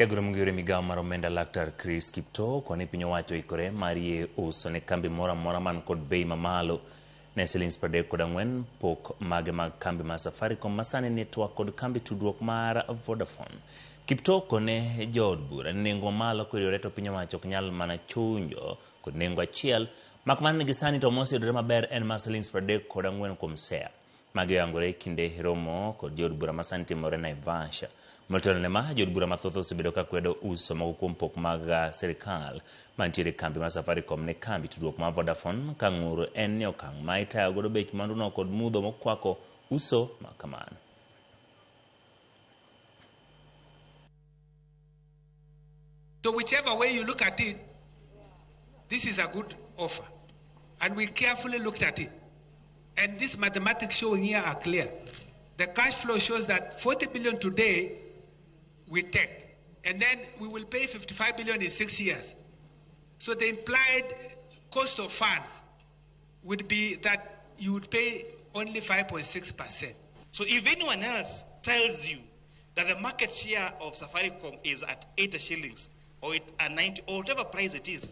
Jagoro mong'ere migawo mar omenda Laktar Kiptoo koni piny owacho oikore mar uso ne kambi moro amora man kod bei mamalo ne Sh34 pok mage mag kambi mar Safaricom masani ni twak kod kambi tudruok mar Vodafone. Kiptoo kone jood bura nengo malo kuyudore to piny owacho ok nyal mana chunjo kod nengo achiel mak man gi sani to moseudore maber en mar Sh34 kuom sea. Mage yangore kinde romo kod jood bura masani timore Naivasha. Motelo ne ma jood bura mathoth osebedo ka kwedo uso mago kuom pok mag Sirkal mantiere kambi mar Safaricom ne kambi tudruok mar Vodafone ka ng'ur en ni okang' ma itayo godo bech mwanduno kod mudho mokwako uso makamano. So whichever way you look at it, this is a good offer. And we carefully looked at it. And these mathematics showing here are clear. The cash flow shows that 40 billion today we take, and then we will pay 55 billion in 6 years. So the implied cost of funds would be that you would pay only 5.6%. So if anyone else tells you that the market share of Safaricom is at 80 shillings or at 90 or whatever price it is,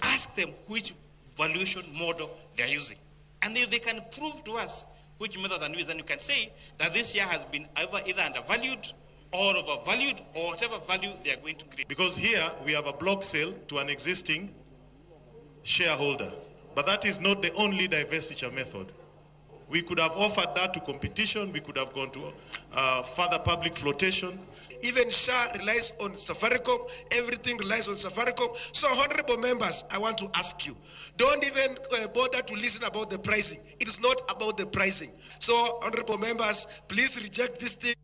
ask them which valuation model they're using. And if they can prove to us which method and use, then you can say that this share has been either undervalued or overvalued or whatever value they are going to create. Because here we have a block sale to an existing shareholder, but that is not the only divestiture method. We could have offered that to competition, we could have gone to further public flotation. Even SHA relies on Safaricom, everything relies on Safaricom. So honorable members, I want to ask you, don't even bother to listen about the pricing. It is not about the pricing. So honorable members, please reject this thing.